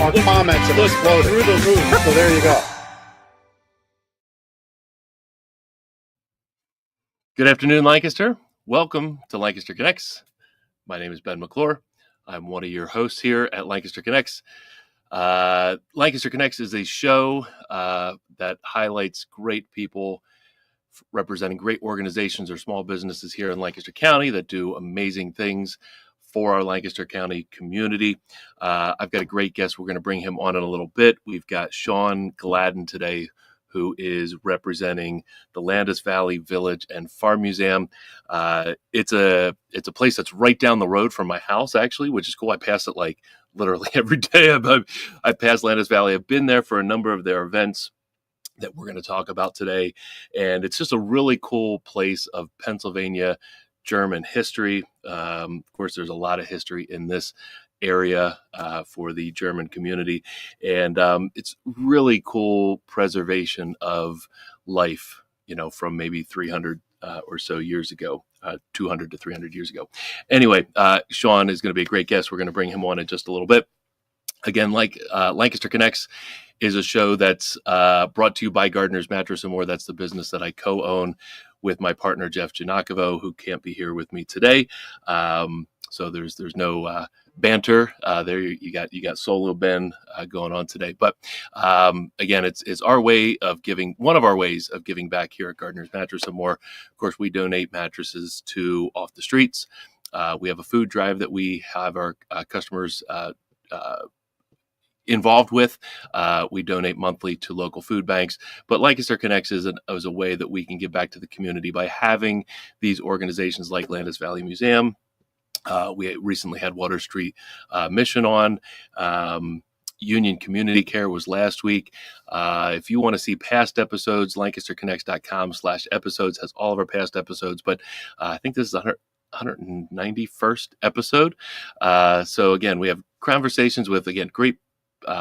our comments have exploded through the roof. So there you go. Good afternoon, Lancaster. Welcome to Lancaster Connects. My name is Ben McClure. I'm one of your hosts here at Lancaster Connects. Lancaster Connects is a show that highlights great people representing great organizations or small businesses here in Lancaster County that do amazing things for our Lancaster County community. I've got a great guest. We're going to bring him on in a little bit. We've got Shawn Gladden today, who is representing the Landis Valley Village and Farm Museum. It's a place that's right down the road from my house, actually, which is cool. I pass it like literally every day. I pass Landis Valley. I've been there for a number of their events that we're going to talk about today. And it's just a really cool place of Pennsylvania German history. Of course, there's a lot of history in this area for the German community. And it's really cool preservation of life, from maybe 300 or so years ago, 200 to 300 years ago. Anyway, Shawn is going to be a great guest. We're going to bring him on in just a little bit. Again, Lancaster Connects is a show that's brought to you by Gardner's Mattress & More. That's the business that I co-own with my partner, Jeff Giannakovo, who can't be here with me today. So there's no banter there. You got solo Ben going on today. But again, it's our way of giving, one of our ways of giving back here at Gardner's Mattress & More. Of course, we donate mattresses to Off the Streets. We have a food drive that we have our customers involved with. We donate monthly to local food banks, but Lancaster Connects is a way that we can give back to the community by having these organizations like Landis Valley Museum. We recently had Water Street Mission on. Union Community Care was last week. If you want to see past episodes, lancasterconnects.com/episodes has all of our past episodes, but I think this is 191st episode. So again, we have conversations with, great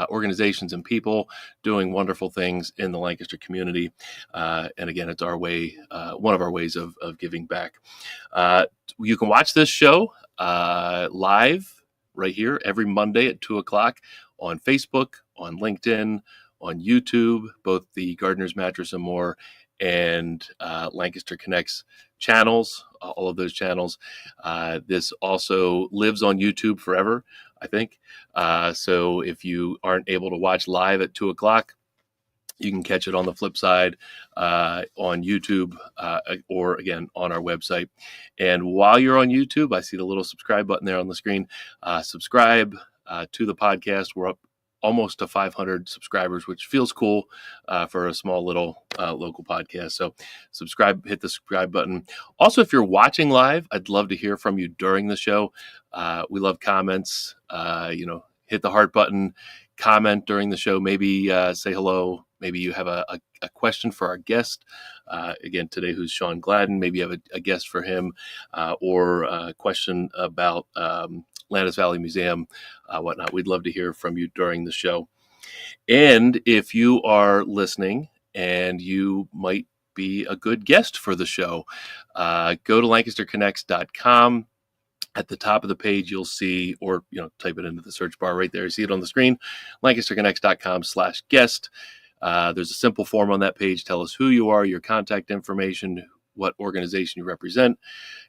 organizations and people doing wonderful things in the Lancaster community. And again, it's our way, one of our ways of giving back. You can watch this show live right here every Monday at 2:00 on Facebook, on LinkedIn, on YouTube, both the Gardner's Mattress & More and Lancaster Connects channels, all of those channels. This also lives on YouTube forever, I think. So if you aren't able to watch live at 2:00, you can catch it on the flip side on YouTube or, again, on our website. And while you're on YouTube, I see the little subscribe button there on the screen. Subscribe to the podcast. We're up almost to 500 subscribers, which feels cool for a small little local podcast. So subscribe, hit the subscribe button. Also, if you're watching live, I'd love to hear from you during the show. We love comments. Hit the heart button, comment during the show, maybe say hello. Maybe you have a question for our guest, again, today, who's Shawn Gladden. Maybe you have a guest for him or a question about Landis Valley Museum, whatnot. We'd love to hear from you during the show. And if you are listening and you might be a good guest for the show, go to lancasterconnects.com. At the top of the page, you'll see, or type it into the search bar right there. You see it on the screen, lancasterconnects.com/guest. There's a simple form on that page. Tell us who you are, your contact information, what organization you represent.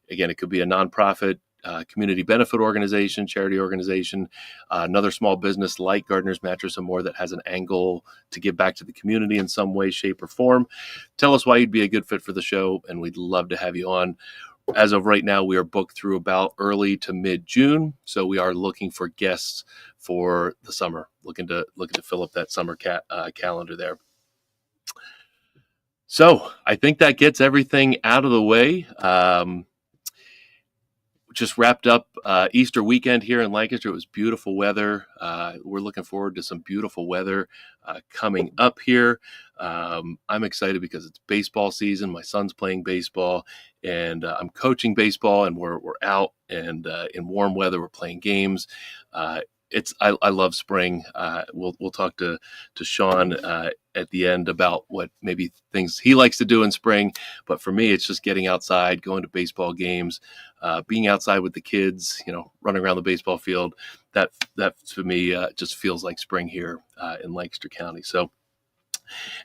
Again, it could be a nonprofit, community benefit organization, charity organization, another small business like Gardner's Mattress & More that has an angle to give back to the community in some way, shape, or form. Tell us why you'd be a good fit for the show, and we'd love to have you on. As of right now, we are booked through about early to mid-June, so we are looking for guests for the summer, looking to fill up that summer calendar there. So I think that gets everything out of the way. Just wrapped up Easter weekend here in Lancaster. It was beautiful weather. We're looking forward to some beautiful weather coming up here. I'm excited because it's baseball season. My son's playing baseball, and I'm coaching baseball, and we're out and in warm weather. We're playing games. I love spring. We'll talk to Shawn at the end about what maybe things he likes to do in spring. But for me, it's just getting outside, going to baseball games, being outside with the kids, running around the baseball field. That for me just feels like spring here in Lancaster County. So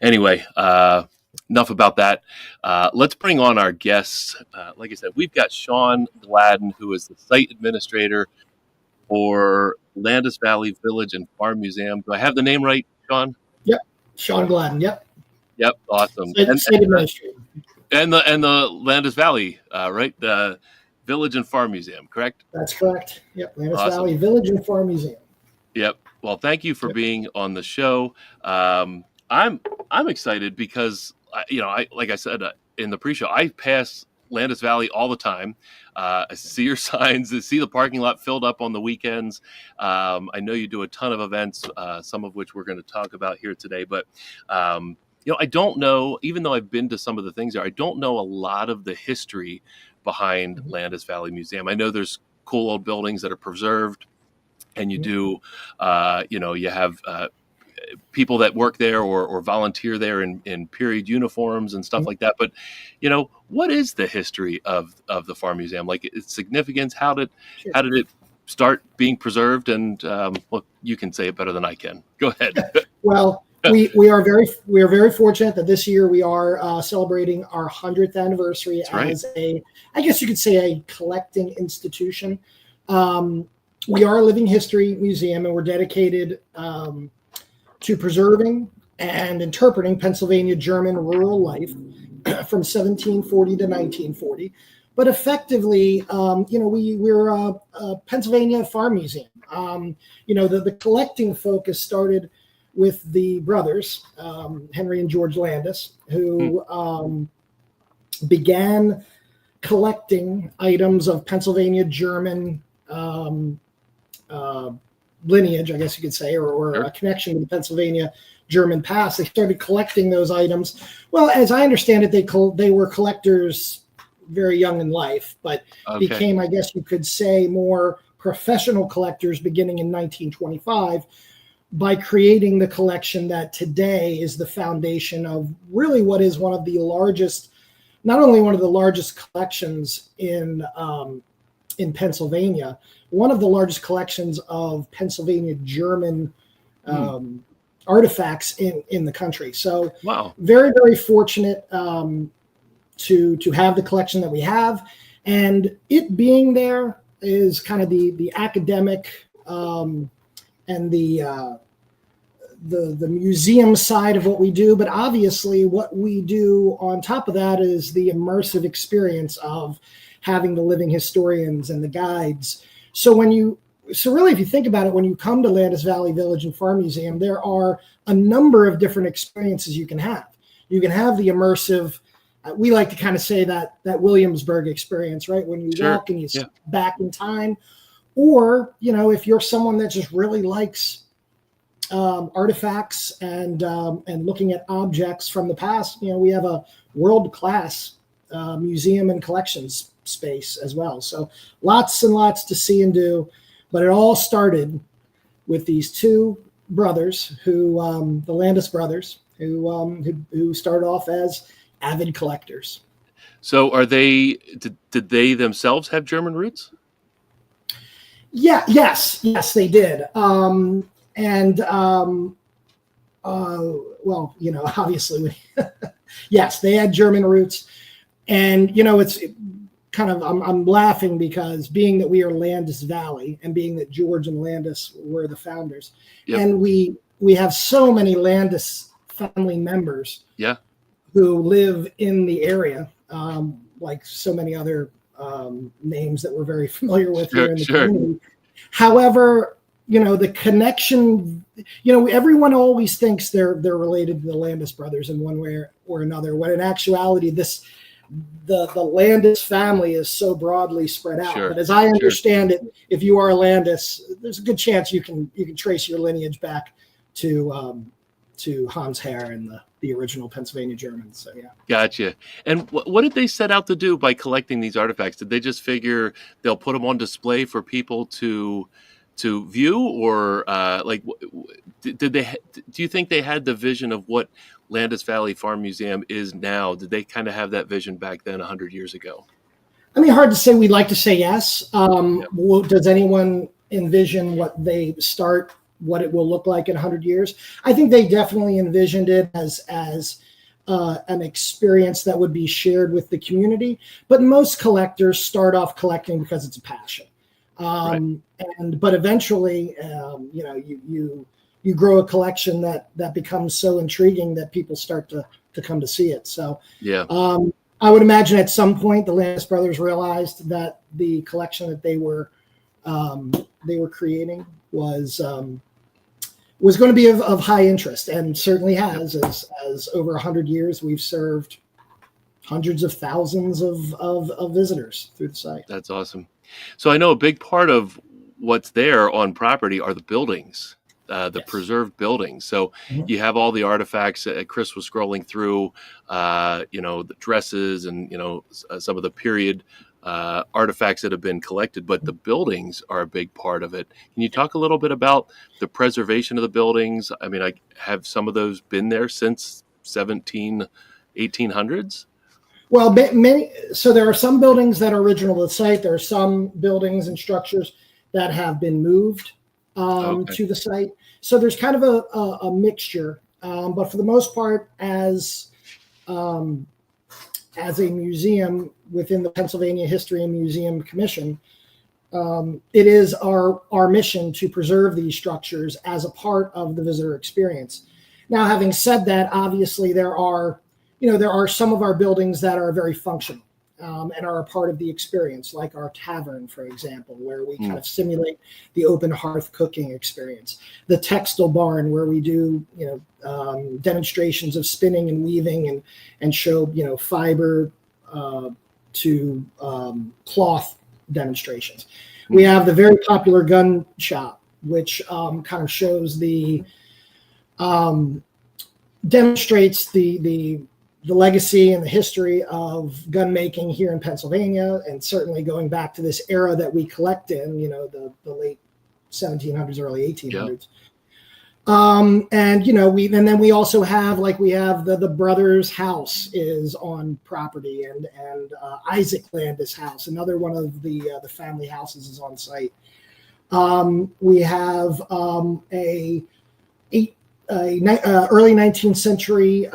anyway, enough about that. Let's bring on our guests. Like I said, we've got Shawn Gladden, who is the site administrator for Landis Valley Village and Farm Museum. Do I have the name right, Shawn? Yep, Shawn Gladden. Yep. Yep, awesome. State administrator. And the Landis Valley, right? The Village and Farm Museum, correct? That's correct. Yep, Landis Awesome. Valley Village and Farm Museum. Yep. Well, thank you for being on the show. I'm excited because like I said in the pre-show, I pass Landis Valley all the time. I see your signs, I see the parking lot filled up on the weekends. I know you do a ton of events, some of which we're going to talk about here today. But, I don't know, even though I've been to some of the things there, I don't know a lot of the history behind Landis Valley Museum. I know there's cool old buildings that are preserved, and you do, you have people that work there or volunteer there in period uniforms and stuff like that. But, what is the history of the Farm Museum? Like, its significance? How did it start being preserved? And look, you can say it better than I can. Go ahead. Well, we are very fortunate that this year we are celebrating our 100th anniversary as I guess you could say a collecting institution. We are a living history museum, and we're dedicated to preserving and interpreting Pennsylvania German rural life from 1740 to 1940. But effectively, we're a Pennsylvania farm museum. The collecting focus started with the brothers, Henry and George Landis, who began collecting items of Pennsylvania German lineage, I guess you could say, or a connection to the Pennsylvania German past. They started collecting those items. Well, as I understand it, they were collectors very young in life, but became, I guess you could say, more professional collectors beginning in 1925 by creating the collection that today is the foundation of really what is one of the largest, not only one of the largest collections in Pennsylvania, one of the largest collections of Pennsylvania German artifacts in the country. So very, very fortunate to have the collection that we have. And it being there is kind of the academic and the museum side of what we do. But obviously what we do on top of that is the immersive experience of having the living historians and the guides. So really, if you think about it, when you come to Landis Valley Village and Farm Museum, there are a number of different experiences you can have. You can have the immersive, we like to kind of say that Williamsburg experience, right? When you walk and you step back in time. Or, if you're someone that just really likes artifacts and looking at objects from the past, we have a world-class museum and collections space as well. So lots and lots to see and do. But it all started with these two brothers who, the Landis brothers, who started off as avid collectors. So did they themselves have German roots? Yes, they did. Obviously, yes, they had German roots. And, it's kind of, I'm laughing because being that we are Landis Valley and being that George and Landis were the founders, and we have so many Landis family members who live in the area, like so many other names that we're very familiar with here in the community. However, the connection, everyone always thinks they're related to the Landis brothers in one way or another, when in actuality, the Landis family is so broadly spread out. But as I understand it, if you are a Landis, there's a good chance you can trace your lineage back to Hans Herr and the original Pennsylvania Germans. So Gotcha. And what did they set out to do by collecting these artifacts? Did they just figure they'll put them on display for people to to view, or did they? Do you think they had the vision of what Landis Valley Farm Museum is now? Did they kind of have that vision back then, 100 years ago? I mean, hard to say. We'd like to say yes. Yeah. Does anyone envision what it will look like in 100 years? I think they definitely envisioned it as an experience that would be shared with the community. But most collectors start off collecting because it's a passion. Right. But eventually, you grow a collection that becomes so intriguing that people start to come to see it. So Yeah. I would imagine at some point the Landis brothers realized that the collection that they were creating was going to be of high interest, and certainly has. As over 100 years, we've served hundreds of thousands of visitors through the site. That's awesome. So I know a big part of what's there on property are the buildings. The Yes. preserved buildings. So Mhm. you have all the artifacts. Chris was scrolling through, the dresses and, some of the period artifacts that have been collected, but the buildings are a big part of it. Can you talk a little bit about the preservation of the buildings? I mean, have some of those been there since 1800s? Well, many. So there are some buildings that are original to the site. There are some buildings and structures that have been moved to the site. So there's kind of a mixture, but for the most part, as a museum within the Pennsylvania History and Museum Commission, it is our mission to preserve these structures as a part of the visitor experience. Now, having said that, obviously there are some of our buildings that are very functional. And are a part of the experience, like our tavern, for example, where we kind of simulate the open hearth cooking experience. The textile barn, where we do demonstrations of spinning and weaving and show fiber to cloth demonstrations. We have the very popular gun shop, which kind of shows demonstrates the legacy and the history of gun making here in Pennsylvania, and certainly going back to this era that we collect in, the late 1700s, early 1800s. Yeah. And then we also have the brothers' house is on property, and Isaac Landis house, another one of the family houses, is on site. We have a early 19th century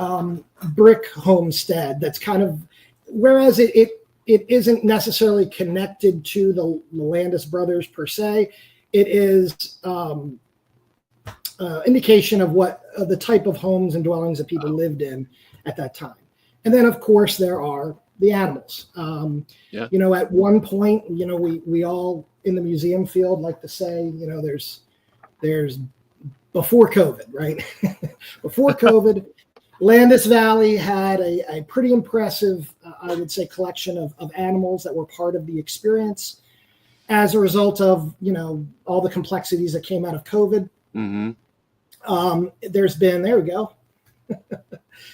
brick homestead that's kind of, whereas it isn't necessarily connected to the Landis brothers per se, it is indication of what the type of homes and dwellings that people lived in at that time. And then of course there are the animals. At one point, we all in the museum field like to say, there's before COVID, right? Before COVID, Landis Valley had a pretty impressive, I would say, collection of animals that were part of the experience as a result of, all the complexities that came out of COVID. Mm-hmm. There's been, there we go,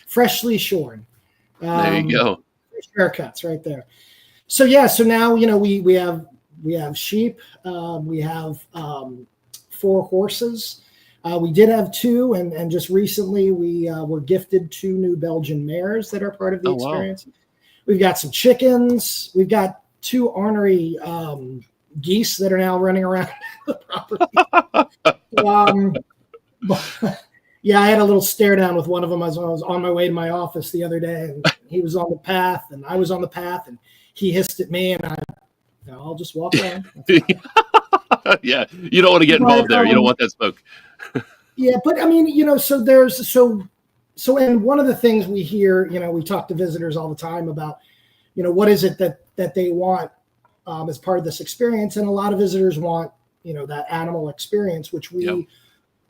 freshly shorn. There you go. Haircuts right there. So now, we have sheep, we have 4 horses. We did have 2, and just recently we were gifted 2 new Belgian mares that are part of the experience. Wow. We've got some chickens. We've got 2 ornery geese that are now running around the property. I had a little stare down with one of them as I was on my way to my office the other day, and he was on the path, and I was on the path, and he hissed at me, and I'll just walk around. Yeah, you don't want to get involved there. You don't want that smoke. Yeah, but I mean, so and one of the things we hear, we talk to visitors all the time about, what is it that they want as part of this experience, and a lot of visitors want, that animal experience, which we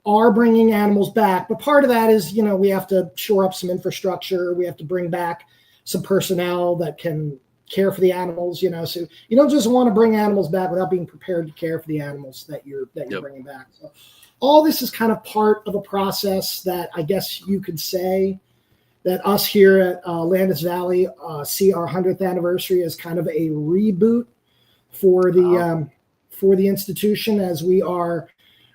are bringing animals back. But part of that is, we have to shore up some infrastructure. We have to bring back some personnel that can care for the animals, so you don't just want to bring animals back without being prepared to care for the animals that you're bringing back. So all this is kind of part of a process that I guess you could say that us here at Landis Valley see our 100th anniversary as kind of a reboot for for the institution as we are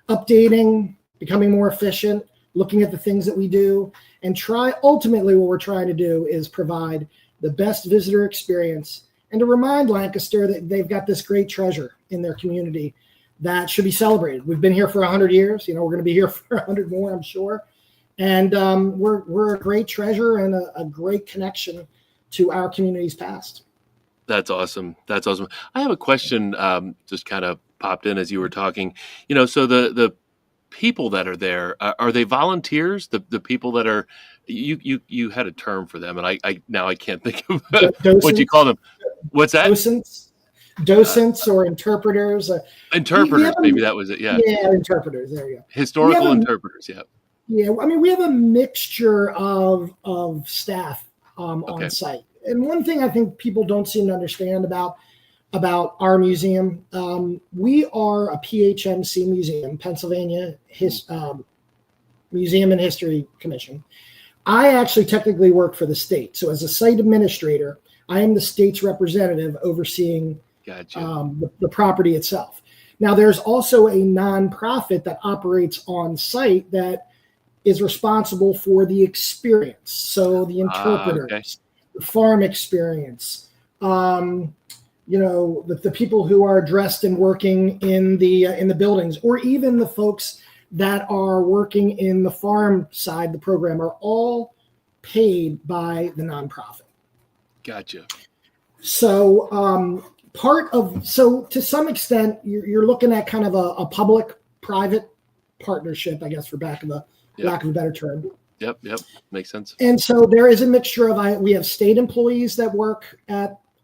updating, becoming more efficient, looking at the things that we do, and ultimately what we're trying to do is provide the best visitor experience and to remind Lancaster that they've got this great treasure in their community that should be celebrated. We've been here for 100 years. We're going to be here for 100 more, I'm sure. And we're a great treasure and a great connection to our community's past. That's awesome. That's awesome. I have a question just kind of popped in as you were talking. So the people that are there, are they volunteers? The people that are, you had a term for them, and I can't think of what you call them. What's that? Docents or interpreters. Interpreters, maybe that was it. Yeah. Yeah, interpreters. There you go. Historical interpreters. Yeah. Yeah, I mean, we have a mixture of staff on site. And one thing I think people don't seem to understand about our museum, we are a PHMC museum, Pennsylvania Museum and History Commission. I actually technically work for the state. So as a site administrator, I am the state's representative overseeing the property itself. Now, there's also a nonprofit that operates on site that is responsible for the experience. So the interpreters, the farm experience, the people who are dressed and working in the buildings, or even the folks that are working in the farm side of the program are all paid by the nonprofit. Gotcha. So to some extent, you're looking at kind of a public-private partnership, I guess, for lack of a better term. Yep. Makes sense. And so there is a mixture of, we have state employees that work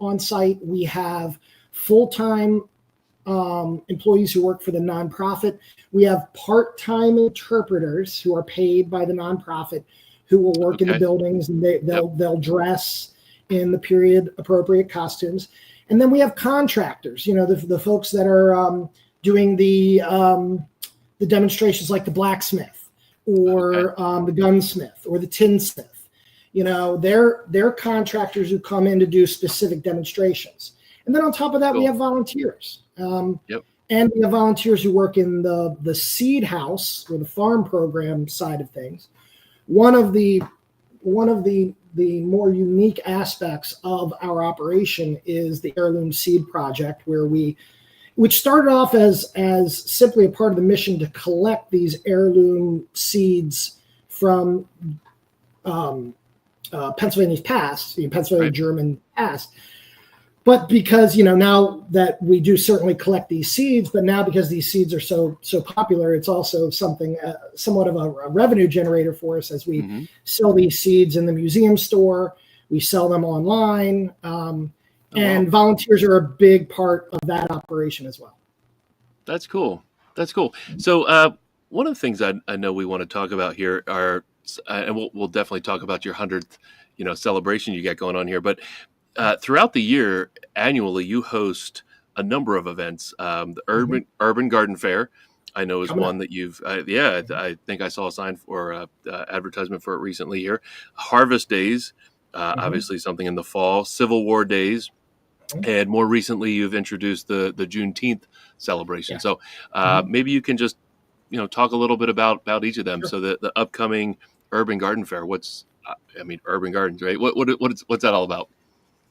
on site. We have full-time employees who work for the nonprofit. We have part-time interpreters who are paid by the nonprofit who will work in the buildings, and they'll dress in the period appropriate costumes. And then we have contractors, the folks that are doing the demonstrations, like the blacksmith or the gunsmith or the tinsmith. They're contractors who come in to do specific demonstrations. And then on top of that, we have volunteers. And we have volunteers who work in the seed house or the farm program side of things. One of the more unique aspects of our operation is the Heirloom Seed Project, which started off as simply a part of the mission to collect these heirloom seeds from Pennsylvania's past, Pennsylvania German past. But because, now that we do certainly collect these seeds, but now because these seeds are so popular, it's also something somewhat of a revenue generator for us as we sell these seeds in the museum store. We sell them online. And volunteers are a big part of that operation as well. That's cool. So one of the things I know we want to talk about here are, and we'll definitely talk about your 100th, celebration you got going on here. But throughout the year, annually, you host a number of events. The Urban Garden Fair, I know, is one that you've. I think I saw a sign for advertisement for it recently here. Harvest Days, obviously something in the fall. Civil War Days. And more recently, you've introduced the Juneteenth celebration. Yeah. So maybe you can just, talk a little bit about each of them. Sure. So the upcoming Urban Garden Fair, Urban Gardens, right? What's that all about?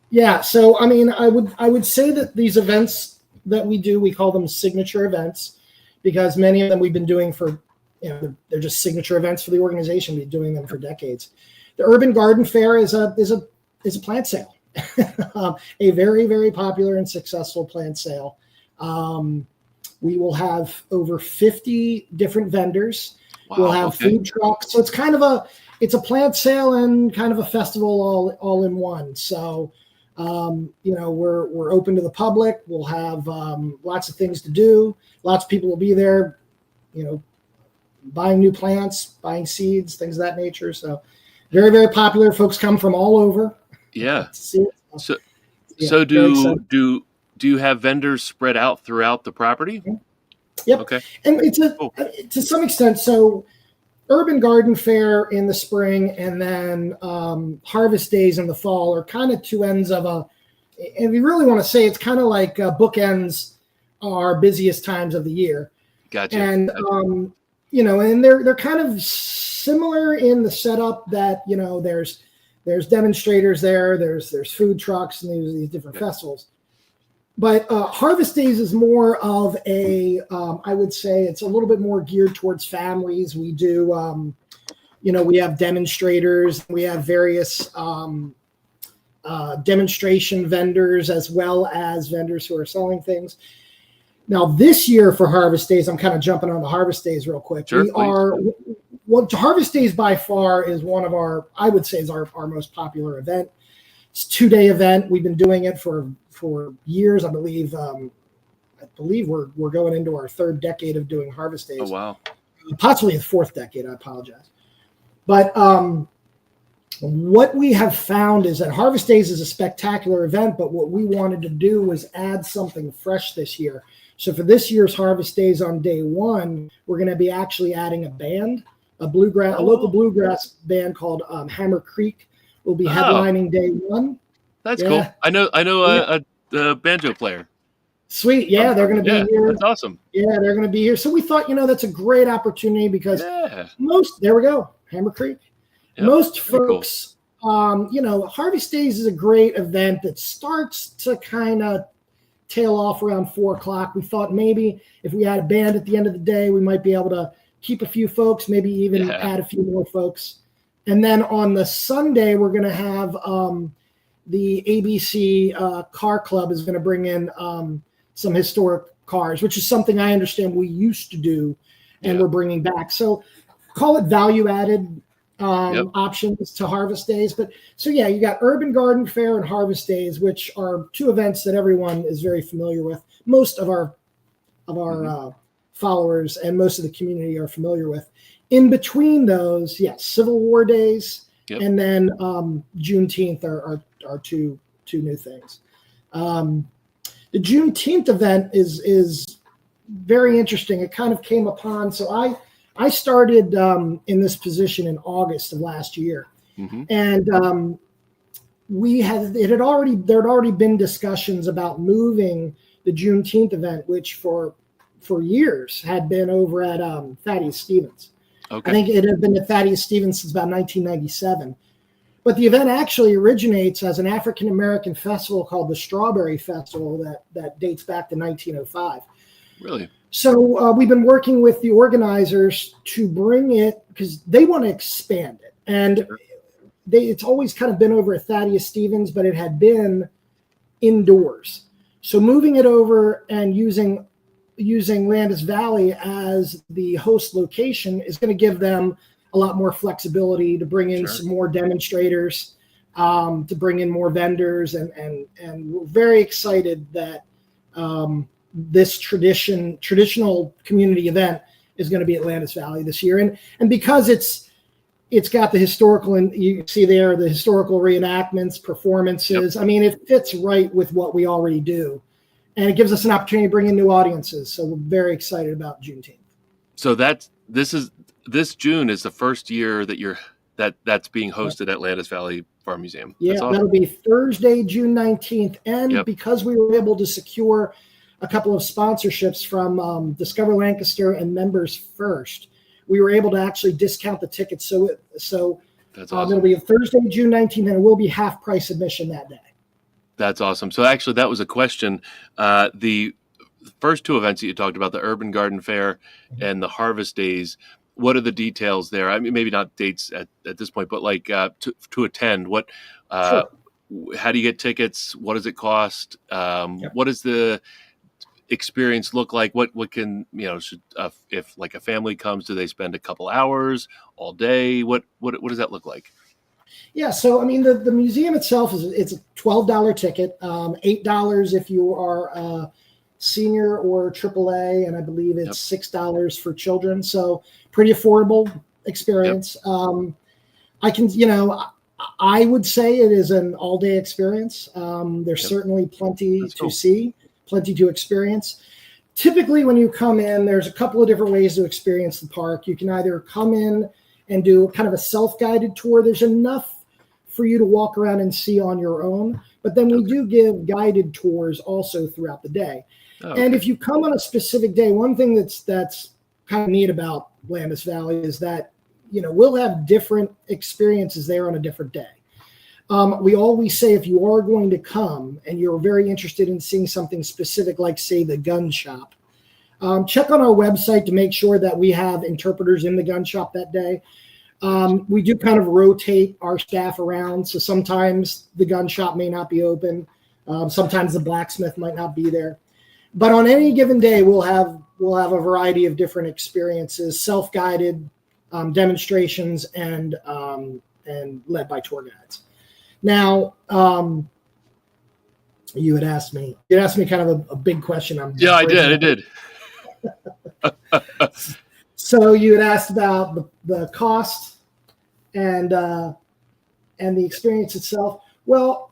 Yeah. So, I would say that these events that we do, we call them signature events because many of them we've been doing for, they're just signature events for the organization. We've been doing them for decades. The Urban Garden Fair is a plant sale. A very, very popular and successful plant sale. We will have over 50 different vendors. Wow, we'll have food trucks. So it's a plant sale and kind of a festival all in one. So, we're open to the public. We'll have lots of things to do. Lots of people will be there, buying new plants, buying seeds, things of that nature. So very, very popular. Folks come from all over. Yeah. So do you have vendors spread out throughout the property? Yep. Okay. And it's to some extent. So Urban Garden Fair in the spring and then Harvest Days in the fall are kind of two ends of if you really want to say, it's kind of like bookends our busiest times of the year. Gotcha. And and they're kind of similar in the setup that there's demonstrators there's food trucks, and there's these different festivals. But Harvest Days is more of a, I would say it's a little bit more geared towards families. We do, we have demonstrators, we have various demonstration vendors, as well as vendors who are selling things. Now, this year for Harvest Days, I'm kind of jumping on the Harvest Days real quick. Sure, Harvest Days by far is one of our, I would say, is our most popular event. It's a 2-day event. We've been doing it for years. I believe we're going into our 3rd decade of doing Harvest Days. Oh, wow. Possibly the 4th decade. I apologize. But what we have found is that Harvest Days is a spectacular event, but what we wanted to do was add something fresh this year. So for this year's Harvest Days on day 1, we're going to be actually adding a band, a local bluegrass band called Hammer Creek will be headlining day 1. That's cool. I know a banjo player. Sweet. Yeah, they're going to be here. That's awesome. Yeah, they're going to be here. So we thought, that's a great opportunity because there we go, Hammer Creek. Yep. Most folks, cool. Harvest Days is a great event that starts to kind of tail off around 4:00. We thought maybe if we had a band at the end of the day, we might be able to keep a few folks, maybe even add a few more folks. And then on the Sunday, we're going to have the ABC Car Club is going to bring in some historic cars, which is something I understand we used to do, and we're bringing back. So call it value-added options to Harvest Days. But so you got Urban Garden Fair and Harvest Days, which are 2 events that everyone is very familiar with. Most of our followers and most of the community are familiar with. In between those, Civil War Days and then Juneteenth are 2 new things. The Juneteenth event is very interesting. It kind of came upon. So I started in this position in August of last year, and there had already been discussions about moving the Juneteenth event, which for years had been over at Thaddeus Stevens. Okay. I think it had been at Thaddeus Stevens since about 1997. But the event actually originates as an African-American festival called the Strawberry Festival that dates back to 1905. Really? So we've been working with the organizers to bring it because they want to expand it. And it's always kind of been over at Thaddeus Stevens, but it had been indoors. So moving it over and using Landis Valley as the host location is going to give them a lot more flexibility to bring in some more demonstrators, to bring in more vendors, and we're very excited that this traditional community event is going to be at Landis Valley this year, and because it's got the historical, and you see there the historical reenactments, performances. I mean, it fits right with what we already do. And it gives us an opportunity to bring in new audiences. So we're very excited about Juneteenth. So this June is the first year that's being hosted at Landis Valley Farm Museum. Yeah, awesome. That'll be Thursday, June 19th. And because we were able to secure a couple of sponsorships from Discover Lancaster and Members First, we were able to actually discount the tickets. So that's awesome. It'll be Thursday, June 19th, and it will be half price admission that day. That's awesome. So actually, that was a question. The first 2 events that you talked about, the Urban Garden Fair and the Harvest Days, what are the details there? I mean, maybe not dates at this point, but like to attend, what, how do you get tickets? What does it cost? What does the experience look like? What can, should, if like a family comes, do they spend a couple hours, all day? What does that look like? Yeah, so I mean, the museum itself it's a $12 ticket, $8 if you are a senior or AAA, and I believe it's $6 for children. So pretty affordable experience. I would say it is an all-day experience. There's certainly plenty to see, plenty to experience. Typically, when you come in, there's a couple of different ways to experience the park. You can either come in and do kind of a self-guided tour. There's enough for you to walk around and see on your own, but then we do give guided tours also throughout the day. Oh, And okay. if you come on a specific day, one thing that's kind of neat about Landis Valley is that, we'll have different experiences there on a different day. We always say if you are going to come and you're very interested in seeing something specific, like, say, the gun shop, check on our website to make sure that we have interpreters in the gun shop that day. We do kind of rotate our staff around. So sometimes the gun shop may not be open. Sometimes the blacksmith might not be there. But on any given day, we'll have a variety of different experiences, self-guided demonstrations, and led by tour guides. Now, you had asked me kind of a big question. I did. So you had asked about the cost and the experience itself. Well,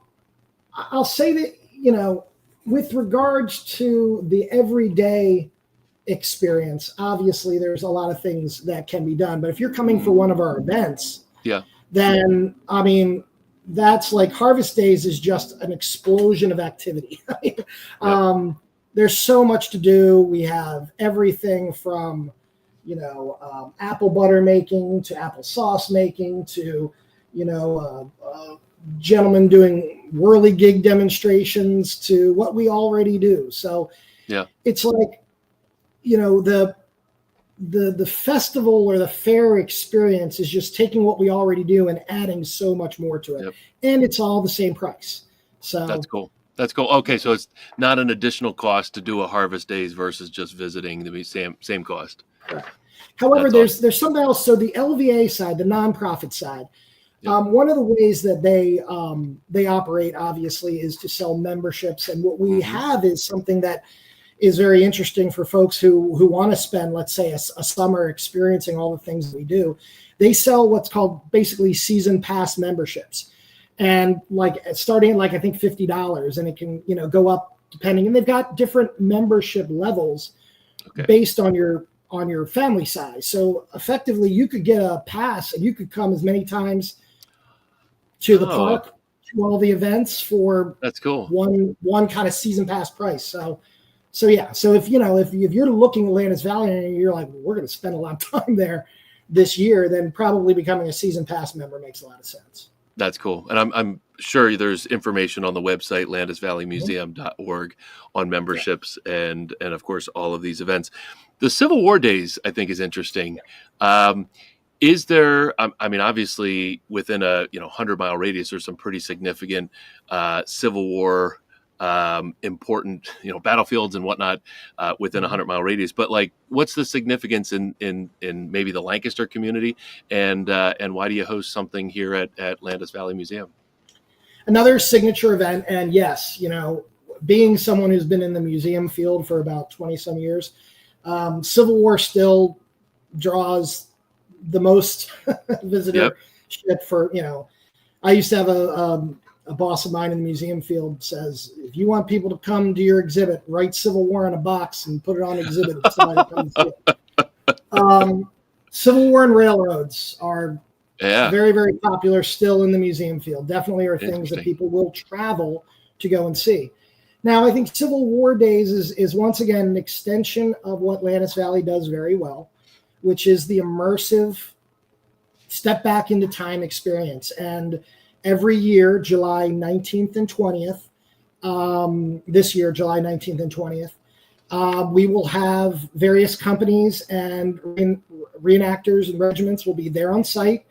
I'll say that, with regards to the everyday experience, obviously there's a lot of things that can be done. But if you're coming for one of our events, then, that's like Harvest Days is just an explosion of activity. There's so much to do. We have everything from, apple butter making to applesauce making to, gentlemen doing whirligig demonstrations to what we already do. So it's like, the festival or the fair experience is just taking what we already do and adding so much more to it. And it's all the same price. So that's cool. Okay, so it's not an additional cost to do a Harvest Days versus just visiting. The same cost. Correct. However, there's something else. So the LVA side, the nonprofit side, one of the ways that they operate, obviously, is to sell memberships. And what we have is something that is very interesting for folks who want to spend, let's say, a summer experiencing all the things that we do. They sell what's called basically season pass memberships. And starting at I think $50, and it can, go up depending. And they've got different membership levels based on your family size. So effectively, you could get a pass and you could come as many times to the park, to all the events for that's cool. One kind of season pass price. So yeah. So if you're looking at Landis Valley and you're like, we're going to spend a lot of time there this year, then probably becoming a season pass member makes a lot of sense. That's cool. And I'm sure there's information on the website, landisvalleymuseum.org, on memberships and of course, all of these events. The Civil War Days, I think, is interesting. Is there, obviously within a 100-mile radius, there's some pretty significant Civil War important battlefields and whatnot within a 100-mile radius, but what's the significance in maybe the Lancaster community, and why do you host something here at Landis Valley Museum? Another signature event, and yes, being someone who's been in the museum field for about 20 some years, Civil War still draws the most visitorship for, I used to have a boss of mine in the museum field says, if you want people to come to your exhibit, write Civil War in a box and put it on exhibit. Civil War and railroads are very, very popular still in the museum field. Definitely are things that people will travel to go and see. Now, I think Civil War Days is once again an extension of what Landis Valley does very well, which is the immersive step back into time experience. And every year, July 19th and 20th, this year, July 19th and 20th, we will have various companies and reenactors and regiments will be there on site,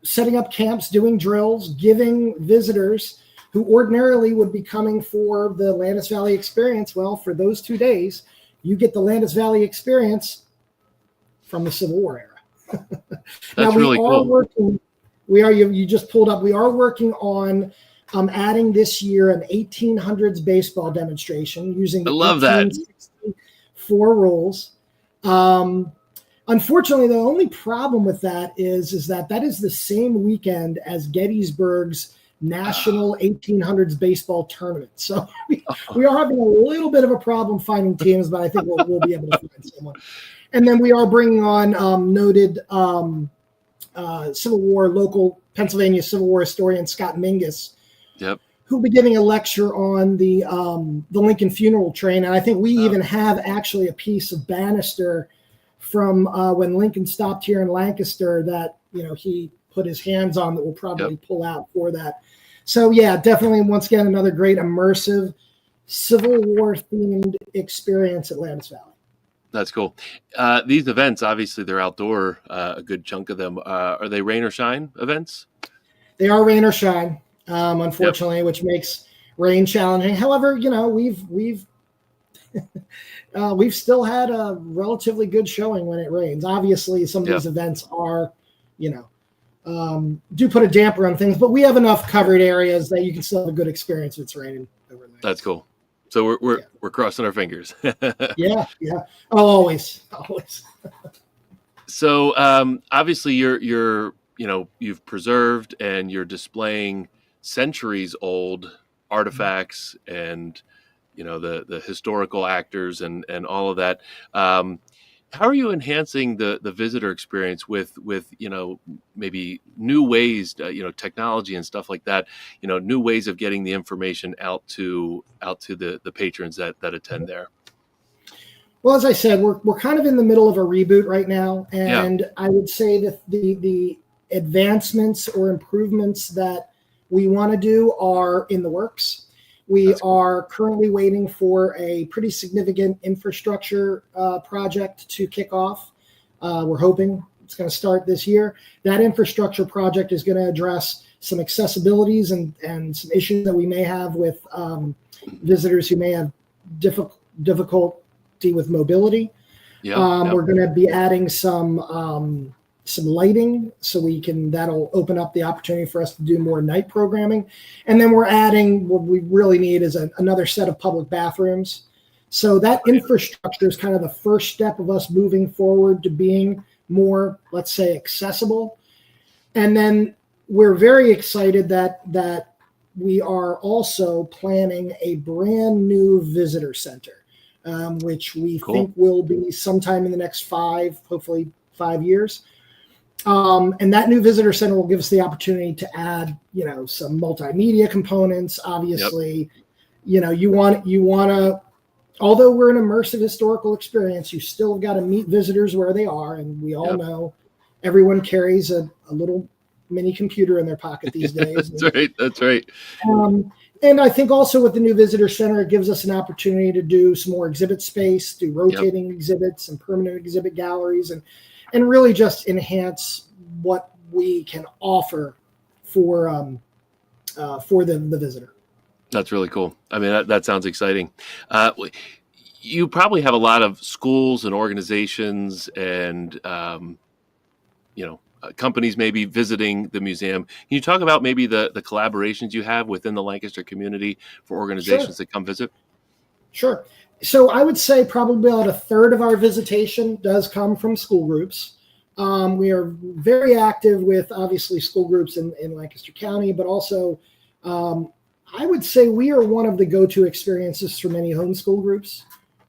setting up camps, doing drills, giving visitors who ordinarily would be coming for the Landis Valley experience. Well, for those 2 days, you get the Landis Valley experience from the Civil War era. That's really cool. You just pulled up. We are working on adding this year an 1800s baseball demonstration using the 1864 rules. Unfortunately, the only problem with that is that is the same weekend as Gettysburg's National 1800s Baseball Tournament. So we are having a little bit of a problem finding teams, but I think we'll be able to find someone. And then we are bringing on noted local Pennsylvania Civil War historian Scott Mingus, who'll be giving a lecture on the Lincoln funeral train. And I think we even have actually a piece of banister from when Lincoln stopped here in Lancaster that, he put his hands on that we'll probably pull out for that. So yeah, definitely once again, another great immersive Civil War themed experience at Landis Valley. That's cool. These events, obviously they're outdoor, a good chunk of them. Are they rain or shine events? They are rain or shine, unfortunately, which makes rain challenging. However, we've still had a relatively good showing when it rains. Obviously, some of these events are, do put a damper on things, but we have enough covered areas that you can still have a good experience if it's raining overnight. That's cool. So we're crossing our fingers. Yeah. Oh, always. So obviously you've preserved and you're displaying centuries old artifacts and the historical actors and all of that. How are you enhancing the visitor experience with maybe new ways, technology and stuff like that, new ways of getting the information out to the patrons that attend there? Well, as I said, we're kind of in the middle of a reboot right now, and I would say that the advancements or improvements that we want to do are in the works. We are currently waiting for a pretty significant infrastructure project to kick off. We're hoping it's going to start this year. That infrastructure project is going to address some accessibilities and some issues that we may have with visitors who may have difficulty with mobility. We're going to be adding some lighting so that'll open up the opportunity for us to do more night programming. And then we're adding, what we really need is another set of public bathrooms. So that infrastructure is kind of the first step of us moving forward to being more, let's say, accessible. And then we're very excited that we are also planning a brand new visitor center, which we think will be sometime in the next hopefully 5 years. And that new visitor center will give us the opportunity to add, some multimedia components. Obviously, you want to, although we're an immersive historical experience, you still got to meet visitors where they are. And we all know everyone carries a little mini computer in their pocket these days. That's right. And I think also with the new visitor center, it gives us an opportunity to do some more exhibit space, do rotating exhibits and permanent exhibit galleries, and really just enhance what we can offer for the visitor. That's really cool. I mean, that sounds exciting. You probably have a lot of schools and organizations and, companies maybe visiting the museum. Can you talk about maybe the collaborations you have within the Lancaster community for organizations that come visit? Sure. So I would say probably about a third of our visitation does come from school groups. We are very active with obviously school groups in Lancaster County, but also I would say we are one of the go-to experiences for many homeschool groups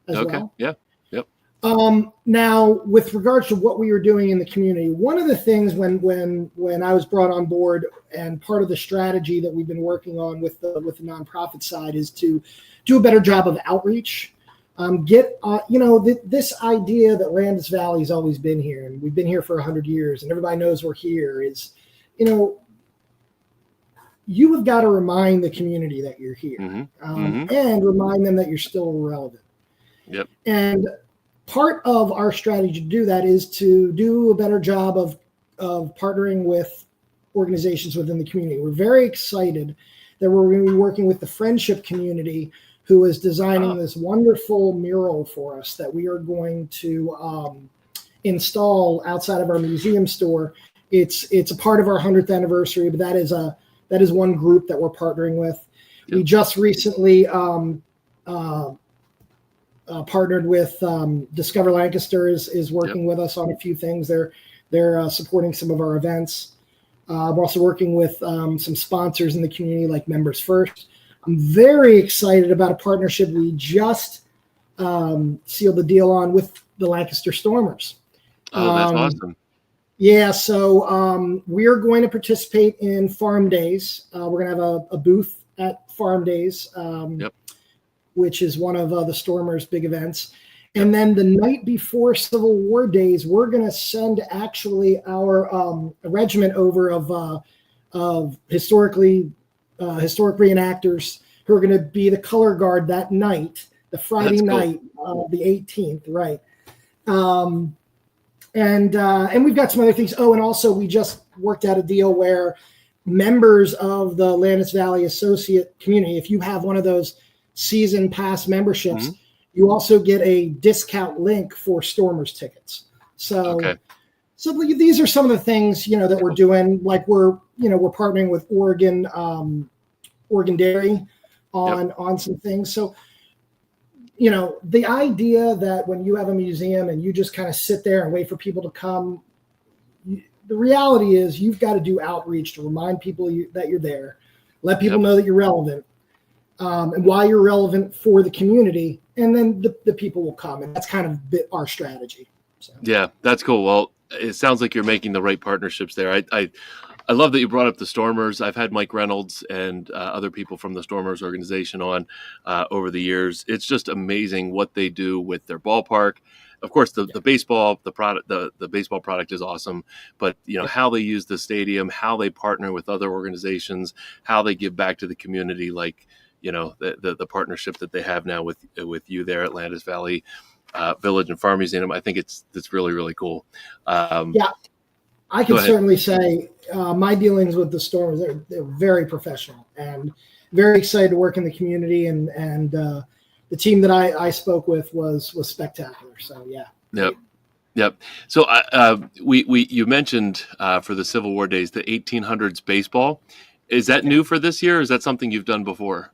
as well. Yeah. Yep. Now, with regards to what we were doing in the community, one of the things when I was brought on board and part of the strategy that we've been working on with the nonprofit side is to do a better job of outreach. This idea that Landis Valley has always been here, and we've been here for 100 years, and everybody knows we're here, is, you have got to remind the community that you're here, and remind them that you're still relevant. Yep. And part of our strategy to do that is to do a better job of partnering with organizations within the community. We're very excited that we're going to be working with the Friendship community, who is designing this wonderful mural for us that we are going to install outside of our museum store. It's a part of our 100th anniversary, but that is one group that we're partnering with. Yep. We just recently partnered with Discover Lancaster is working with us on a few things. They're supporting some of our events. We're also working with some sponsors in the community like Members First. I'm very excited about a partnership we just sealed the deal on with the Lancaster Stormers. Oh, that's awesome. Yeah, so we're going to participate in Farm Days. We're going to have a booth at Farm Days, which is one of the Stormers' big events. And then the night before Civil War Days, we're going to send actually our regiment over of historic reenactors who are going to be the color guard that night, the Friday night, the 18th, right? And we've got some other things. Oh, and also we just worked out a deal where members of the Landis Valley Associate community, if you have one of those season pass memberships, you also get a discount link for Stormers tickets. So these are some of the things, that we're doing. Like we're partnering with Oregon Dairy on some things. So, the idea that when you have a museum and you just kind of sit there and wait for people to come, the reality is you've got to do outreach to remind people that you're there, let people know that you're relevant, and why you're relevant for the community, and then the people will come. And that's kind of our strategy. So. Yeah, that's cool. Well, it sounds like you're making the right partnerships there. I love that you brought up the Stormers. I've had Mike Reynolds and other people from the Stormers organization on over the years. It's just amazing what they do with their ballpark. Of course, the baseball, the baseball product is awesome, but how they use the stadium, how they partner with other organizations, how they give back to the community, like the partnership that they have now with you there at Landis Valley Village and Farm Museum. I think it's really, really cool. I can certainly say my dealings with the Stormers, they're very professional and very excited to work in the community, and the team that I spoke with was spectacular. So Yep. So you mentioned for the Civil War Days the 1800s baseball. Is that new for this year, or is that something you've done before?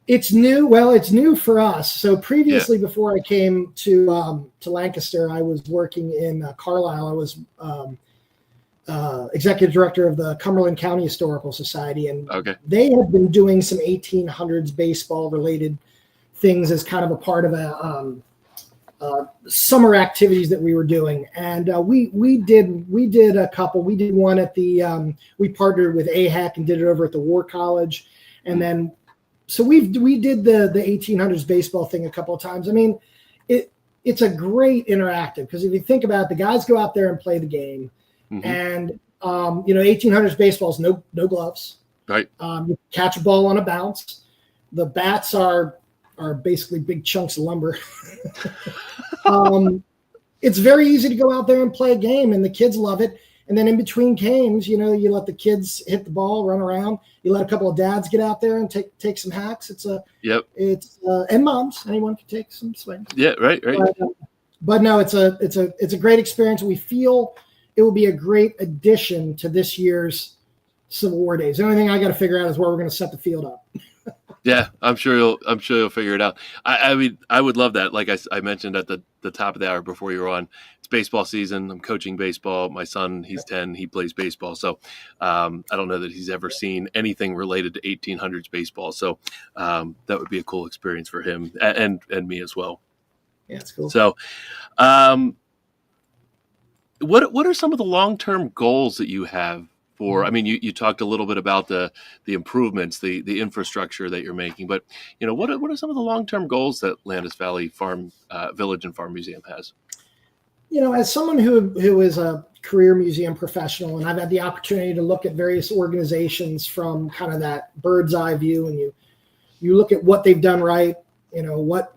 It's new. Well, it's new for us. So previously, before I came to Lancaster, I was working in Carlisle. I was executive director of the Cumberland County Historical Society, and they had been doing some 1800s baseball related things as kind of a part of summer activities that we were doing. And we did a couple. We did one at the we partnered with AHEC and did it over at the War College, and then so we did the 1800s baseball thing a couple of times. I mean, it's a great interactive, because if you think about it, the guys go out there and play the game. And 1800s baseball is no gloves. Right. You catch a ball on a bounce. The bats are basically big chunks of lumber. It's very easy to go out there and play a game, and the kids love it. And then in between games, you let the kids hit the ball, run around. You let a couple of dads get out there and take some hacks. And moms, anyone can take some swings. Yeah, right. But no, it's a great experience. We feel it will be a great addition to this year's Civil War Days. The only thing I got to figure out is where we're going to set the field up. Yeah, I'm sure you'll figure it out. I mean, I would love that. Like I mentioned at the top of the hour before you were on, it's baseball season. I'm coaching baseball. My son, he's 10. He plays baseball. So I don't know that he's ever seen anything related to 1800s baseball. So that would be a cool experience for him and me as well. Yeah, it's cool. So what are some of the long-term goals that you have for, I mean, you talked a little bit about the improvements, the infrastructure that you're making, but what are some of the long-term goals that Landis Valley Farm Village and Farm Museum has? As someone who is a career museum professional, and I've had the opportunity to look at various organizations from kind of that bird's eye view, and you look at what they've done right, what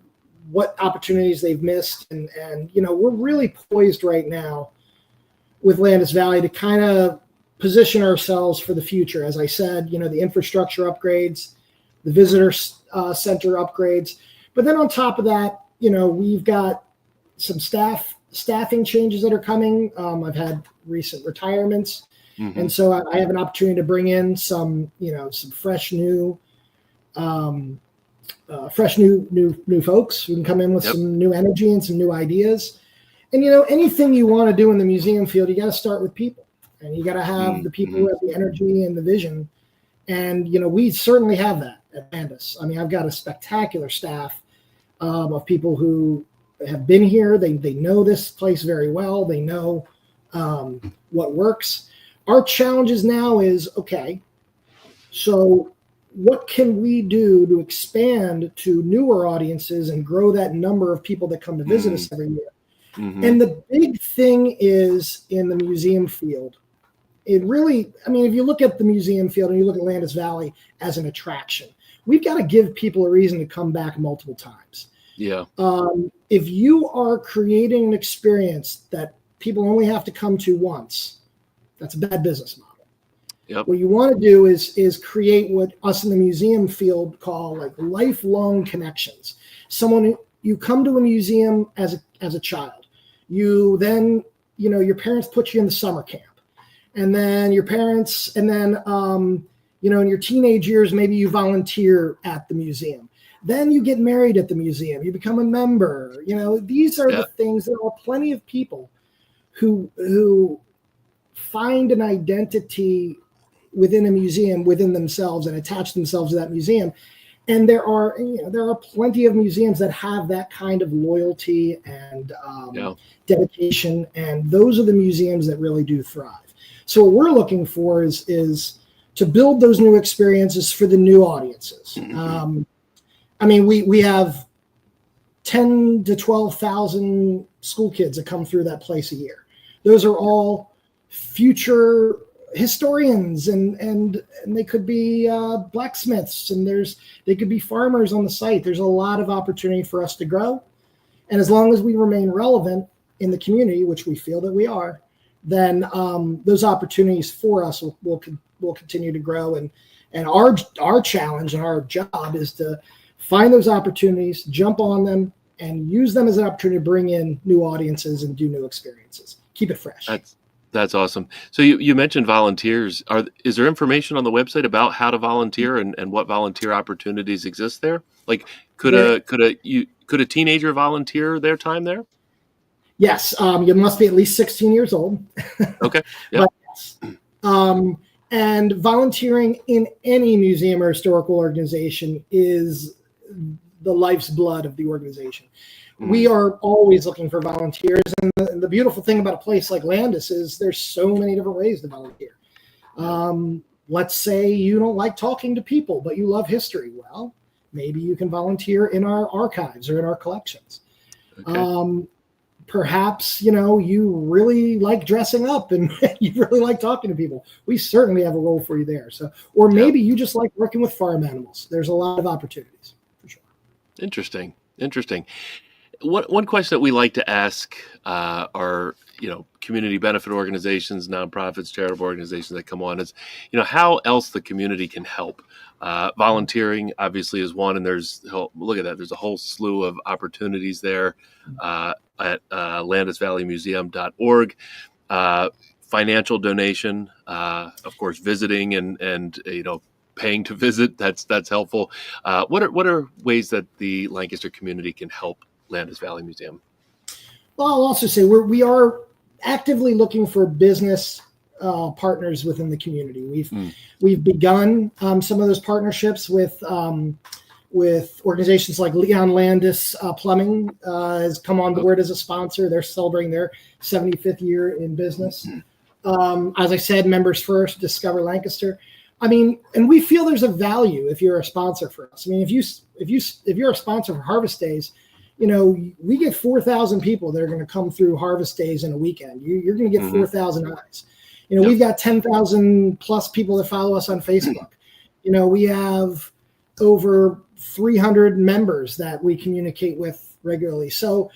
opportunities they've missed, and we're really poised right now with Landis Valley to kind of position ourselves for the future. As I said, the infrastructure upgrades, the visitor center upgrades, but then on top of that, we've got some staffing changes that are coming. I've had recent retirements, and so I have an opportunity to bring in some fresh new folks who can come in with some new energy and some new ideas. And anything you want to do in the museum field, you got to start with people. And you got to have the people who have the energy and the vision. And, we certainly have that at Landis. I mean, I've got a spectacular staff of people who have been here. They know this place very well. They know what works. Our challenges now is, okay, so what can we do to expand to newer audiences and grow that number of people that come to visit us every year? Mm-hmm. And the big thing is in the museum field. It really, I mean, if you look at the museum field and you look at Landis Valley as an attraction, we've got to give people a reason to come back multiple times. Yeah. If you are creating an experience that people only have to come to once, that's a bad business model. Yep. What you want to do is create what us in the museum field call like lifelong connections. You come to a museum as a child. You then, your parents put you in the summer camp. And then in your teenage years, maybe you volunteer at the museum. Then you get married at the museum. You become a member. These are the things. There are plenty of people who find an identity within a museum, within themselves, and attach themselves to that museum. And there are plenty of museums that have that kind of loyalty and dedication. And those are the museums that really do thrive. So what we're looking for is to build those new experiences for the new audiences. Mm-hmm. We have 10 to 12,000 school kids that come through that place a year. Those are all future historians, and they could be blacksmiths, and they could be farmers on the site. There's a lot of opportunity for us to grow. And as long as we remain relevant in the community, which we feel that we are, then those opportunities for us will continue to grow. And our challenge and our job is to find those opportunities, jump on them, and use them as an opportunity to bring in new audiences and do new experiences. Keep it fresh. That's awesome. So you mentioned volunteers. Is there information on the website about how to volunteer and what volunteer opportunities exist there? Like, could a teenager volunteer their time there? Yes, you must be at least 16 years old. Okay. Yeah. Yes. And volunteering in any museum or historical organization is the life's blood of the organization. Mm-hmm. We are always looking for volunteers. And the beautiful thing about a place like Landis is there's so many different ways to volunteer. Let's say you don't like talking to people, but you love history. Well, maybe you can volunteer in our archives or in our collections. Okay. Perhaps, you really like dressing up and you really like talking to people. We certainly have a role for you there. So, or maybe you just like working with farm animals. There's a lot of opportunities for sure. Interesting. One question that we like to ask our community benefit organizations, nonprofits, charitable organizations that come on is, how else the community can help. Volunteering obviously is one, and look at that. There's a whole slew of opportunities there at landisvalleymuseum.org. Financial donation, of course, visiting and paying to visit. That's helpful. What are ways that the Lancaster community can help Landis Valley Museum? Well, I'll also say we are actively looking for business partners within the community. We've begun some of those partnerships with organizations like Leon Landis Plumbing has come on board as a sponsor. They're celebrating their 75th year in business. As I said, Members First, Discover Lancaster. And we feel there's a value if you're a sponsor for us. If you're a sponsor for Harvest Days, we get 4,000 people that are going to come through Harvest Days in a weekend. You're going to get 4,000 eyes. We've got 10,000 plus people that follow us on Facebook. We have over 300 members that we communicate with regularly. So,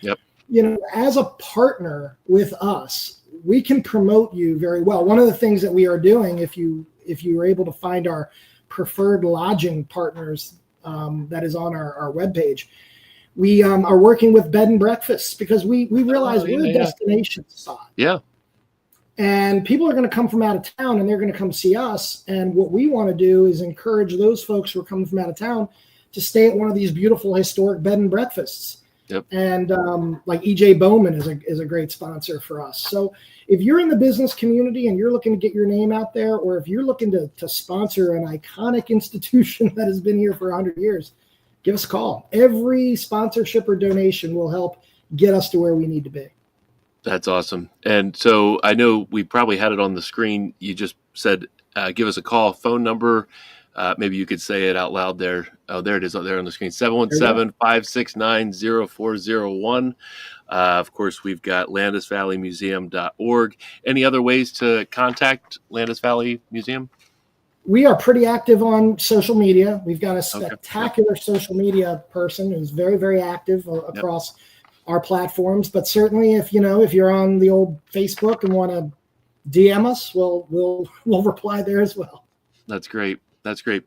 as a partner with us, we can promote you very well. One of the things that we are doing, if you are able to find our preferred lodging partners, that is on our webpage, we are working with bed and breakfasts because we realize we're a destination spot. Yeah. And people are going to come from out of town and they're going to come see us. And what we want to do is encourage those folks who are coming from out of town to stay at one of these beautiful historic bed and breakfasts. Yep. And like EJ Bowman is a great sponsor for us. So if you're in the business community and you're looking to get your name out there, or if you're looking to sponsor an iconic institution that has been here for 100 years, give us a call. Every sponsorship or donation will help get us to where we need to be. That's awesome. And so I know we probably had it on the screen. You just said, give us a call. Phone number, maybe you could say it out loud there. Oh, there it is out there on the screen. There you go. 717-569-0401. Of course, we've got landisvalleymuseum.org. Any other ways to contact Landis Valley Museum? We are pretty active on social media. We've got a Okay. spectacular social media person who's very, very active across our platforms. But certainly, if you're on the old Facebook and want to DM us, we'll reply there as well. That's great. That's great.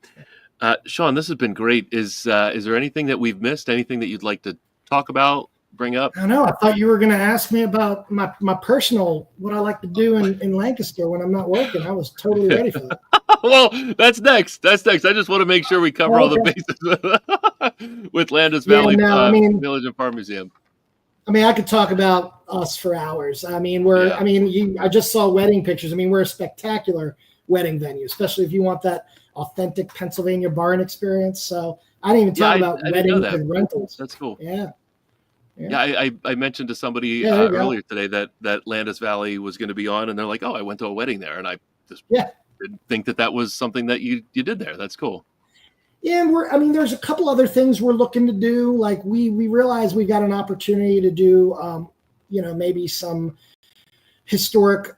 Shawn, this has been great. Is there anything that we've missed? Anything that you'd like to talk about, bring up? I know. I thought you were going to ask me about my personal, what I like to do in Lancaster when I'm not working. I was totally ready for that. Well, that's next. I just want to make sure we cover all the bases with Landis Valley Village and Farm Museum. I mean, I could talk about us for hours. I mean, I just saw wedding pictures. I mean, we're a spectacular wedding venue, especially if you want that authentic Pennsylvania barn experience. So I didn't even talk about weddings and rentals. That's cool. Yeah. I mentioned to somebody earlier today that Landis Valley was going to be on, and they're like, "Oh, I went to a wedding there," and I just didn't think that was something that you did there. That's cool. Yeah, and there's a couple other things we're looking to do. Like we realize we got an opportunity to do, maybe some historic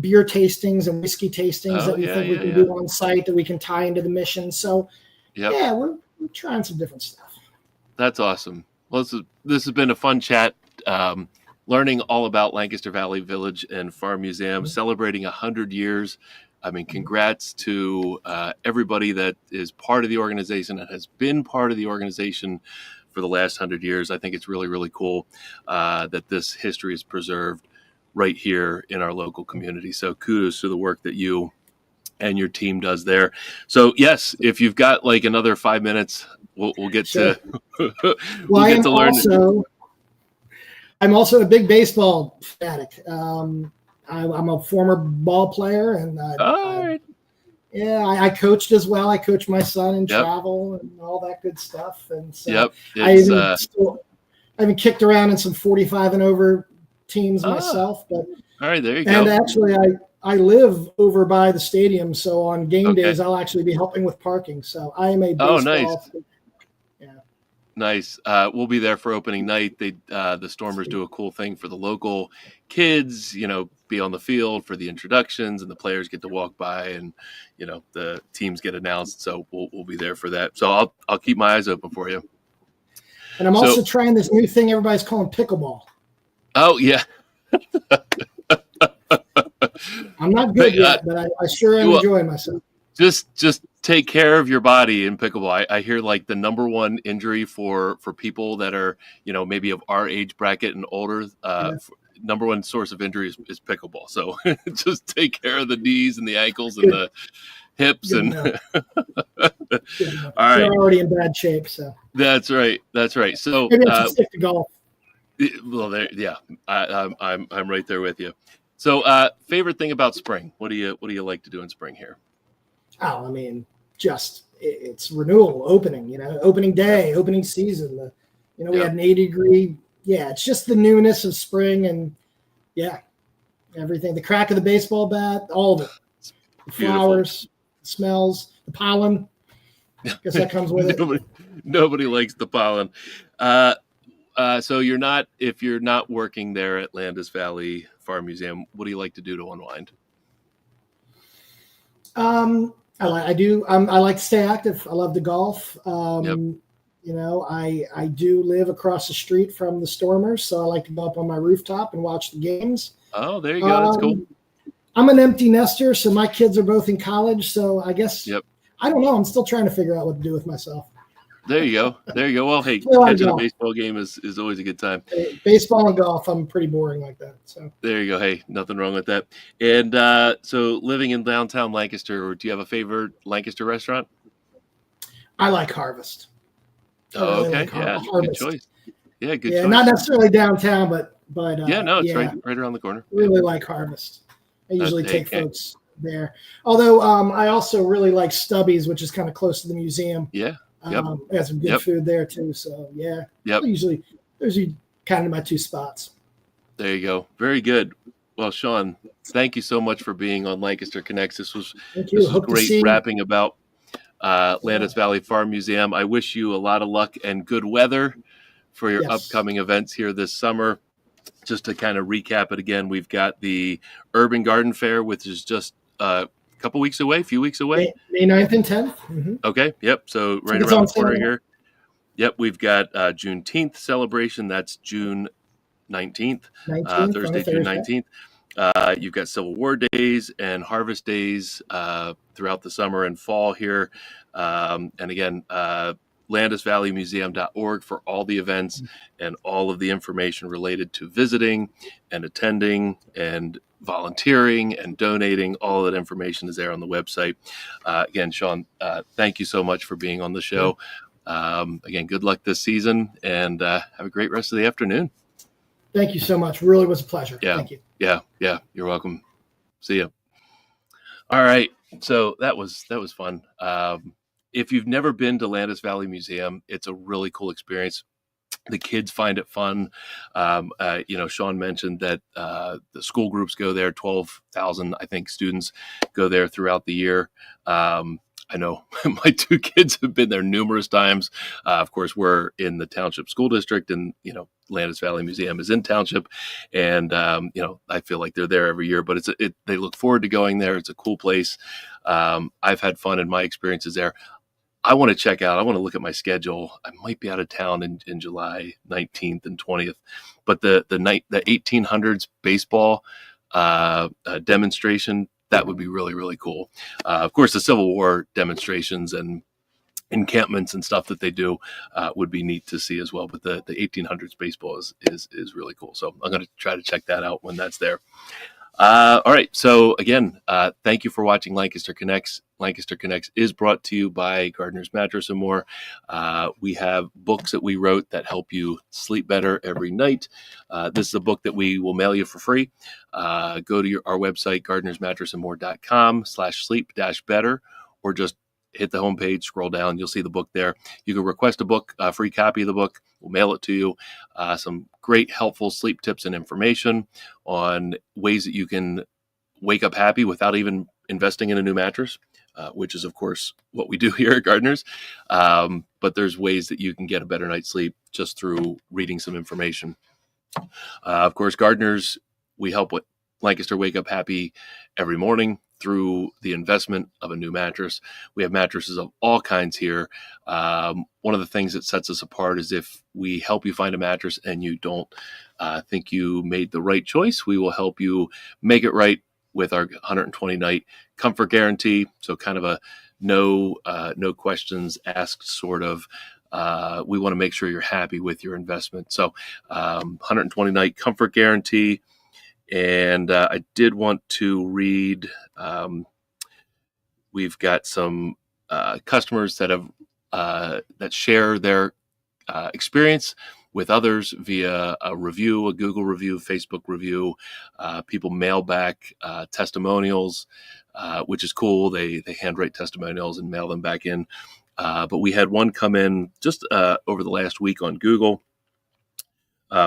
beer tastings and whiskey tastings that we think we can do on site that we can tie into the mission. So, we're trying some different stuff. That's awesome. Well, this has been a fun chat. Learning all about Lancaster Valley Village and Farm Museum, celebrating 100 years. I mean, congrats to everybody that is part of the organization and has been part of the organization for the last 100 years. I think it's really, really cool that this history is preserved right here in our local community. So kudos to the work that you and your team does there. So yes, if you've got like another 5 minutes, we'll get to get to learn. I'm also a big baseball fanatic. I'm a former ball player, and I coached as well. I coached my son in travel and all that good stuff. And so I haven't kicked around in some 45 and over teams myself, but all right, there you go. And actually, I live over by the stadium, so on game days I'll actually be helping with parking. So I am a baseball. Nice. Nice. We'll be there for opening night. The Stormers do a cool thing for the local kids, be on the field for the introductions, and the players get to walk by, and the teams get announced. So we'll be there for that. So I'll keep my eyes open for you. And I'm also trying this new thing everybody's calling pickleball. Oh yeah. I'm not good yet, but I sure am enjoying myself. Just take care of your body in pickleball. I hear like the number one injury for people that are, maybe of our age bracket and older, number one source of injury is pickleball. So just take care of the knees and the ankles and the hips. And all right. You're already in bad shape. So that's right. So maybe I should stick to golf. Well, I'm right there with you. So favorite thing about spring? What do you like to do in spring here? Oh, I mean, it's renewal, opening day, opening season. We had an 80-degree. Yeah, it's just the newness of spring and everything. The crack of the baseball bat, all of it. The flowers, the smells, the pollen. I guess that comes with it. Nobody likes the pollen. So if you're not working there at Landis Valley Farm Museum, what do you like to do to unwind? I like to stay active. I love to golf. I do live across the street from the Stormers, so I like to go up on my rooftop and watch the games. Oh, there you go. That's cool. I'm an empty nester, so my kids are both in college. So I guess I don't know. I'm still trying to figure out what to do with myself. There you go. Well, hey, catching a baseball game is always a good time. Baseball and golf, I'm pretty boring like that. So there you go. Hey, nothing wrong with that. And so living in downtown Lancaster, do you have a favorite Lancaster restaurant? I like Harvest. Oh, okay. Harvest. Good choice. Yeah, good choice. Not necessarily downtown, but it's right around the corner. Really like Harvest. I usually take folks there. Although I also really like Stubby's, which is kind of close to the museum. Yeah. They have some good food there too. So usually those are kind of my two spots. There you go. Very good. Well, Shawn, thank you so much for being on Lancaster Connects. This was great wrapping about Landis Valley Farm Museum. I wish you a lot of luck and good weather for your upcoming events here this summer. Just to kind of recap it again, we've got the Urban Garden Fair, which is just a few weeks away. May 9th and 10th. Mm-hmm. Okay, yep. So right around the corner here. Yep, we've got Juneteenth celebration. That's June 19th, Thursday, June 19th. You've got Civil War Days and Harvest Days throughout the summer and fall here. And again, landisvalleymuseum.org for all the events and all of the information related to visiting and attending and volunteering and donating. All that information is there on the website. Again, Shawn, thank you so much for being on the show. Again, good luck this season, and have a great rest of the afternoon. Thank you so much. Really was a pleasure. Yeah. Thank you. Yeah. You're welcome. See you. All right. So that was fun. If you've never been to Landis Valley Museum, it's a really cool experience. The kids find it fun. Shawn mentioned that the school groups go there. 12,000, I think, students go there throughout the year. I know my two kids have been there numerous times. Of course, we're in the Township School District, and Landis Valley Museum is in Township, and I feel like they're there every year. But they look forward to going there. It's a cool place. I've had fun in my experiences there. I want to check out. I want to look at my schedule. I might be out of town in July 19th and 20th, but the 1800s baseball demonstration, that would be really, really cool. Of course, the Civil War demonstrations and encampments and stuff that they do would be neat to see as well. But the 1800s baseball is really cool. So I'm going to try to check that out when that's there. All right. So again, thank you for watching Lancaster Connects. Lancaster Connects is brought to you by Gardner's Mattress and More. We have books that we wrote that help you sleep better every night. This is a book that we will mail you for free. Go to our website, gardnersmattressandmore.com/sleep-better, or just hit the homepage, scroll down, you'll see the book there. You can request a book, a free copy of the book. We'll mail it to you. Some great, helpful sleep tips and information on ways that you can wake up happy without even investing in a new mattress, which is, of course, what we do here at Gardner's. But there's ways that you can get a better night's sleep just through reading some information. Of course, Gardner's, we help with Lancaster wake up happy every morning through the investment of a new mattress. We have mattresses of all kinds here. One of the things that sets us apart is if we help you find a mattress and you don't think you made the right choice, we will help you make it right with our 120-night comfort guarantee. So kind of a no questions asked sort of. We want to make sure you're happy with your investment. So 120-night comfort guarantee. And I did want to read, we've got some customers that have that share their experience with others via a review, a Google review, Facebook review. People mail back testimonials, which is cool. They handwrite testimonials and mail them back in. But we had one come in just over the last week on Google.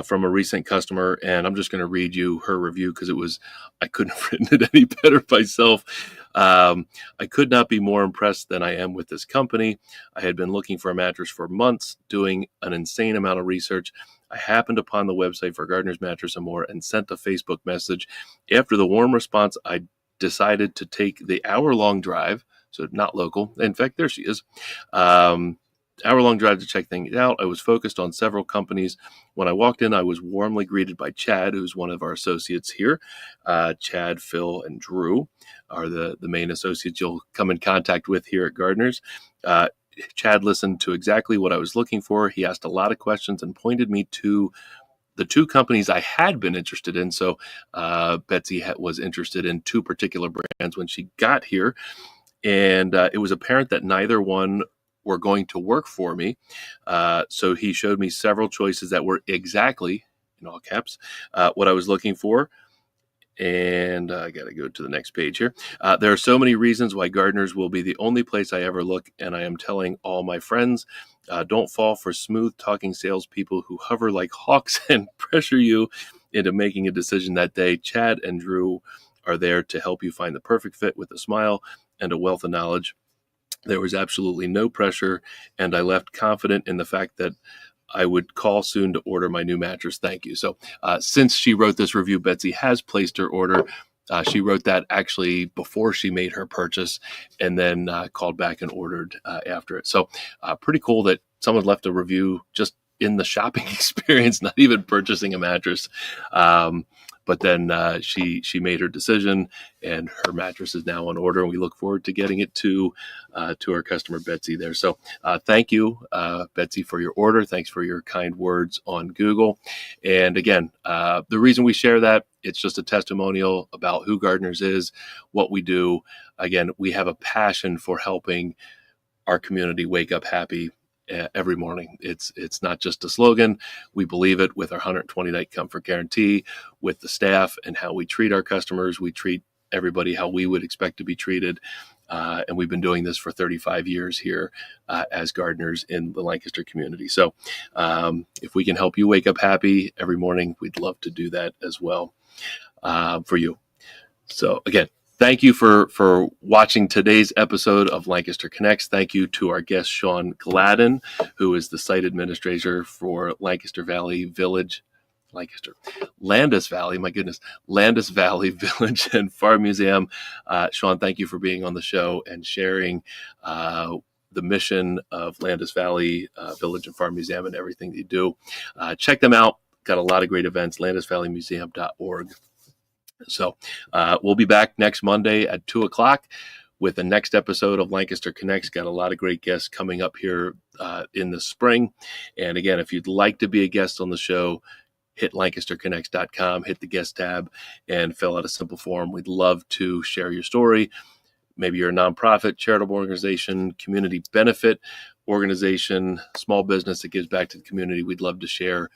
From a recent customer, and I'm just going to read you her review because I couldn't have written it any better myself. I could not be more impressed than I am with this company. I had been looking for a mattress for months, doing an insane amount of research. I happened upon the website for Gardner's Mattress and More and sent a Facebook message. After the warm response, I decided to take the hour-long drive, so not local. In fact, there she is. Hour-long drive to check things out. I was focused on several companies. When I walked in, I was warmly greeted by Chad, who's one of our associates here. Chad, Phil, and Drew are the main associates you'll come in contact with here at Gardner's. Chad listened to exactly what I was looking for. He asked a lot of questions and pointed me to the two companies I had been interested in. So Betsy was interested in two particular brands when she got here. And it was apparent that neither one were going to work for me. So he showed me several choices that were exactly, in all caps, what I was looking for. And I got to go to the next page here. There are so many reasons why Gardner's will be the only place I ever look, and I am telling all my friends, don't fall for smooth-talking salespeople who hover like hawks and pressure you into making a decision that day. Chad and Drew are there to help you find the perfect fit with a smile and a wealth of knowledge. There was absolutely no pressure, and I left confident in the fact that I would call soon to order my new mattress. Thank you. So since she wrote this review, Betsy has placed her order. She wrote that actually before she made her purchase, and then called back and ordered after it. So pretty cool that someone left a review just in the shopping experience, not even purchasing a mattress. But then she made her decision, and her mattress is now on order, and we look forward to getting it to our customer Betsy there. So thank you, Betsy, for your order. Thanks for your kind words on Google. And again, the reason we share that, it's just a testimonial about who Gardeners is, what we do. Again, we have a passion for helping our community wake up happy every morning. It's not just a slogan. We believe it with our 120-night comfort guarantee, with the staff and how we treat our customers. We treat everybody how we would expect to be treated. And we've been doing this for 35 years here as Gardeners in the Lancaster community. So if we can help you wake up happy every morning, we'd love to do that as well for you. So again, thank you for watching today's episode of Lancaster Connects. Thank you to our guest, Shawn Gladden, who is the site administrator for Lancaster Valley Village, Landis Valley, my goodness, Landis Valley Village and Farm Museum. Shawn, thank you for being on the show and sharing the mission of Landis Valley Village and Farm Museum and everything they do. Check them out. Got a lot of great events, landisvalleymuseum.org. So we'll be back next Monday at 2:00 with the next episode of Lancaster Connects. Got a lot of great guests coming up here in the spring. And again, if you'd like to be a guest on the show, hit lancasterconnects.com, hit the guest tab, and fill out a simple form. We'd love to share your story. Maybe you're a nonprofit, charitable organization, community benefit organization, small business that gives back to the community. We'd love to share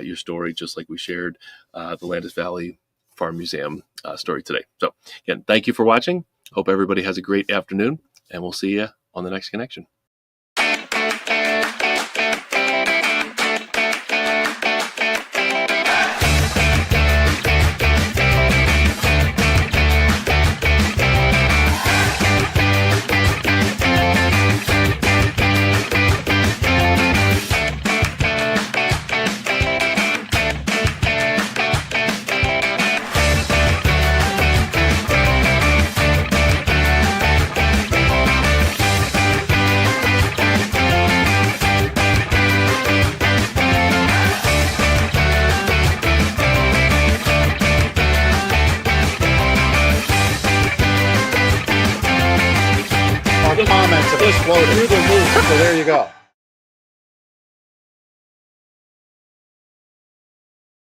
your story, just like we shared the Landis Valley Farm Museum story today. So again, thank you for watching. Hope everybody has a great afternoon, and we'll see you on the next connection. Comments of this floating through the roof. So there you go.